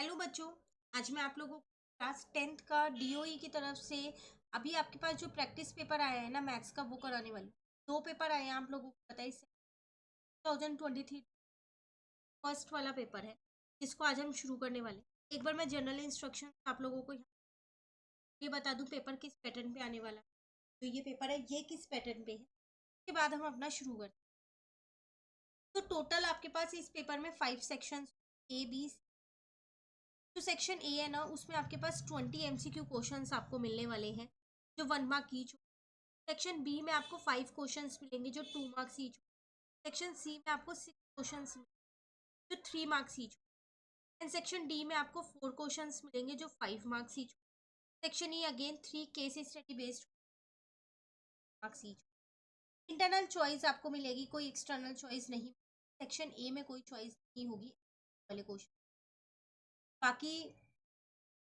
Hello बच्चों। आज मैं आप लोगों को क्लास 10th का डीओई की तरफ से अभी आपके पास जो प्रैक्टिस पेपर आया है ना मैथ्स का, वो कराने वाली। दो पेपर आए हैं, आप लोगों को पता है। 2023 फर्स्ट वाला पेपर है जिसको आज हम शुरू करने वाले हैं। एक बार मैं जनरल इंस्ट्रक्शन आप लोगों को ये बता दूं पेपर किस पैटर्न पे आने वाला है। तो ये पेपर है, ये किस पैटर्न पे है, उसके बाद हम अपना शुरू करते हैं। तो टोटल आपके पास इस पेपर में 5 सेक्शंस ए बी। जो सेक्शन ए है ना, उसमें आपके पास 20 एमसीक्यू क्वेश्चंस आपको मिलने वाले हैं जो 1 मार्क ईच। सेक्शन बी में आपको 5 क्वेश्चंस मिलेंगे जो 2 मार्क्स ईच। सेक्शन सी में आपको 6 क्वेश्चंस जो 3 marks each. And section D में आपको 4 क्वेश्चंस मिलेंगे जो 5 marks each. Section E again 3 case study based marks each. Internal choice आपको मिलेगी, कोई एक्सटर्नल चॉइस नहीं। सेक्शन ए में कोई चॉइस नहीं होगी वाले क्वेश्चन। बाकी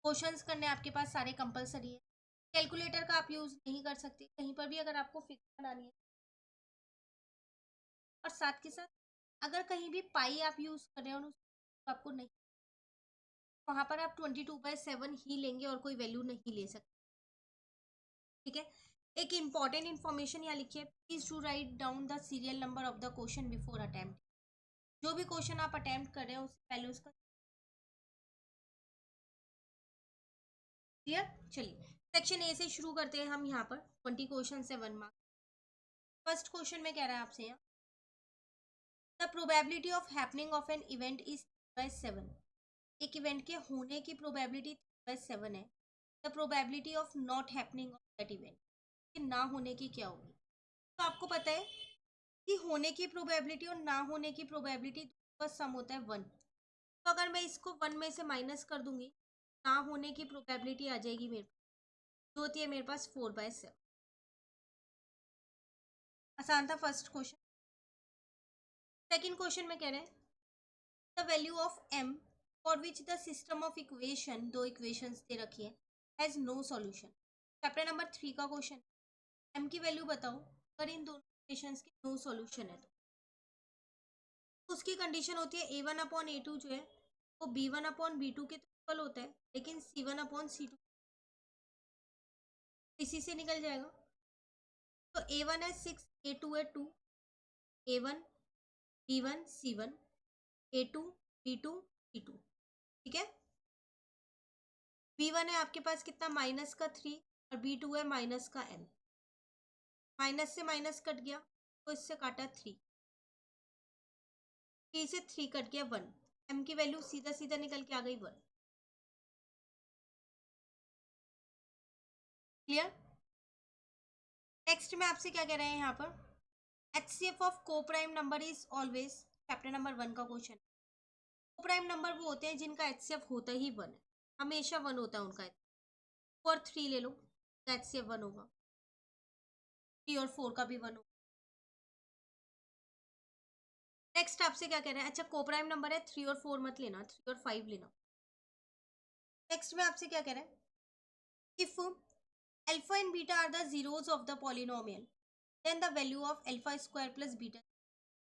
क्वेश्चंस करने आपके पास सारे कंपलसरी है। कैलकुलेटर का आप यूज़ नहीं कर सकते कहीं पर भी अगर आपको फिगर बनानी है। और साथ के साथ अगर कहीं भी पाई आप यूज़ कर रहे हो ना, तो आपको नहीं, वहाँ पर आप 22/7 ही लेंगे और कोई वैल्यू नहीं ले सकते। ठीक है। एक इंपॉर्टेंट इन्फॉर्मेशन यहाँ लिखिए, please to write down the serial number of the question before attempt. जो भी क्वेश्चन आप अटेम्प्ट कर रहे हो उससे पहले उसका क्लियर। चलिए सेक्शन ए से शुरू करते हैं हम। यहाँ पर 20 क्वेश्चन है, 1 मार्क। फर्स्ट क्वेश्चन में कह रहा है आपसे यहाँ, the probability of happening of an event is 3/7। एक इवेंट के होने की प्रोबेबिलिटी 3/7 है। The probability of not happening of that event, कि ना होने की क्या होगी। तो आपको पता है कि होने की प्रोबेबिलिटी और ना होने की प्रोबेबिलिटी का सम होता है 1। तो अगर मैं इसको 1 में से माइनस कर दूंगी, ना होने की प्रोबेबिलिटी आ जाएगी मेरे पास, जो होती है मेरे पास 4/7। आसान था फर्स्ट क्वेश्चन। सेकेंड क्वेश्चन में कह रहे हैं, the value of m for which the system of equation, दो इक्वेशंस दे रखी है, has no solution. Chapter number 3 का क्वेश्चन। m की वैल्यू बताओ अगर इन दोनों इक्वेशंस की नो सॉल्यूशन है तो उसकी कंडीशन होती है a1/a2 जो है वो b1/b2 के इक्वल होता है, लेकिन c1/c2 इसी से निकल जाएगा। तो a1 है 6, a2 है 2, a1 b1 c1, a2 b2 c2। ठीक है। b1 है आपके पास कितना, माइनस का 3, और b2 है माइनस का m। माइनस से माइनस कट गया तो इससे काटा 3, 3 से 3 कट गया 1। m की वैल्यू सीधा सीधा निकल के आ गई 1। क्लियर। नेक्स्ट में आपसे क्या कह रहे हैं यहाँ पर, HCF ऑफ को prime number is always. Chapter number 1 का क्वेश्चन। को प्राइम नंबर वो होते हैं जिनका HCF होता ही 1 है, हमेशा 1 होता है उनका। 4 3 ले लो, HCF 1 होगा। 3 और 4 का भी 1 होगा। नेक्स्ट आपसे क्या कह रहे हैं, अच्छा को प्राइम नंबर है 3 और 4 मत लेना, 3 और 5 लेना। नेक्स्ट में आपसे क्या कह रहे हैं, if alpha and beta are the zeros of the polynomial then the value of alpha square plus beta.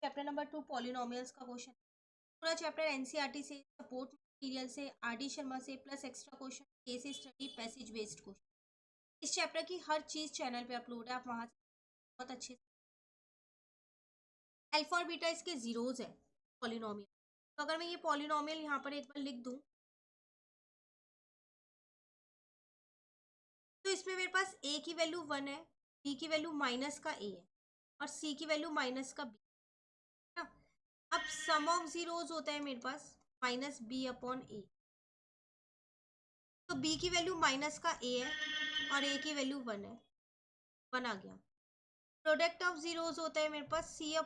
Chapter number 2 polynomials का क्वेश्चन। पूरा चैप्टर एनसीईआरटी से, सपोर्ट मटेरियल से, आरडी शर्मा से, plus extra question, case study, passage based question. इस chapter की हर चीज channel पे अपलोड है, आप वहां से बहुत अच्छे से। अल्फा और बीटा इसके जीरोज है पॉलिनोमियल। तो अगर मैं ये पॉलिनोमियल यहाँ पर एक बार लिख दूं, तो इसमें मेरे पास a की वैल्यू 1 है, b की वैल्यू माइनस का a है, और c की वैल्यू माइनस का b है ना। अब सम ऑफ जीरोज होता है मेरे पास माइनस b/a। तो b की वैल्यू माइनस का a है और a की वैल्यू 1 है, 1 आ गया। प्रोडक्ट ऑफ जीरोज होता है मेरे पास c/a,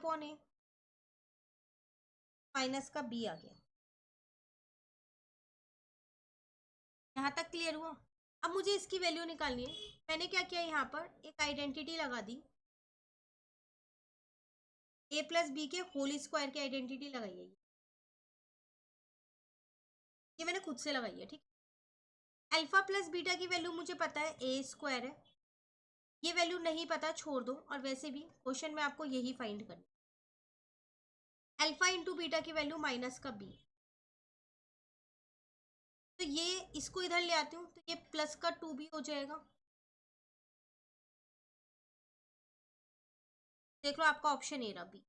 माइनस का b आ गया। यहाँ तक क्लियर हुआ। अब मुझे इसकी वैल्यू निकालनी है। मैंने क्या किया, यहाँ पर एक आइडेंटिटी लगा दी, a प्लस बी के होल स्क्वायर की आइडेंटिटी लगाई है। ये मैंने खुद से लगाई है। ठीक। अल्फा प्लस बीटा की वैल्यू मुझे पता है a स्क्वायर है, ये वैल्यू नहीं पता छोड़ दो, और वैसे भी क्वेश्चन में आपको यही फाइंड करना। अल्फा इंटू बीटा की वैल्यू माइनस का b, तो ये इसको इधर ले आती हूँ तो ये प्लस का 2b हो जाएगा। देख लो आपका ऑप्शन ए रहा बी,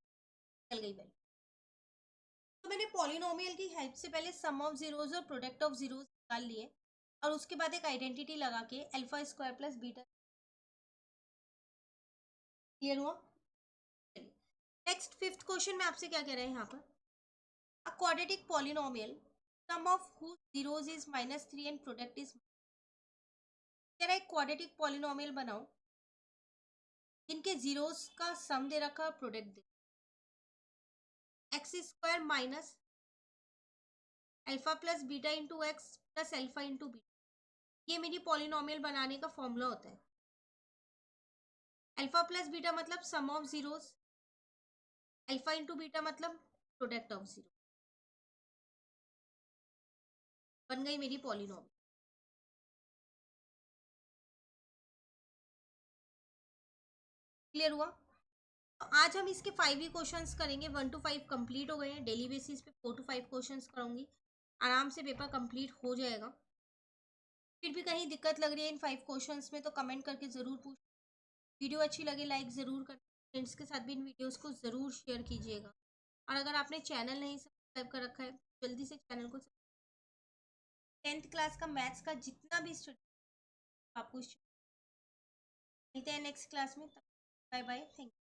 चल गई वैल्यू। तो मैंने पॉलिनोमियल की हेल्प से पहले सम ऑफ जीरोज और प्रोडक्ट ऑफ जीरोज निकाल लिए और उसके बाद एक आइडेंटिटी लगा के alpha square plus beta. Clear हुआ? नेक्स्ट फिफ्थ क्वेश्चन में आपसे क्या कह रहे हैं यहाँ पर, a quadratic polynomial sum of whose zeros is -3 and product is, कह रहा है क्वाड्रेटिक पॉलिनोमियल बनाओ जिनके जीरोस का सम दे रखा है, प्रोडक्ट दे X square minus alpha plus beta into X plus alpha into beta. ये मेरी पॉलिनोमियल बनाने का फॉर्मूला होता है। अल्फा प्लस बीटा मतलब sum of zeros, alpha into beta मतलब प्रोडक्ट ऑफ जीरो। बन गई मेरी पॉलिनोमियल। क्लियर हुआ? तो आज हम इसके 5 ही क्वेश्चंस करेंगे। 1 to 5 कंप्लीट हो गए हैं। डेली बेसिस पे 4 to 5 क्वेश्चंस करूंगी, आराम से पेपर कंप्लीट हो जाएगा। फिर भी कहीं दिक्कत लग रही है इन 5 क्वेश्चंस में तो कमेंट करके ज़रूर पूछ। वीडियो अच्छी लगे लाइक ज़रूर कर, फ्रेंड्स के साथ भी इन वीडियोस को ज़रूर शेयर कीजिएगा। और अगर आपने चैनल नहीं सब्सक्राइब कर रखा है जल्दी से चैनल को। 10th क्लास का मैथ्स का जितना भी स्टडी आपको, मिलते हैं नेक्स्ट क्लास में। Bye bye, thank you.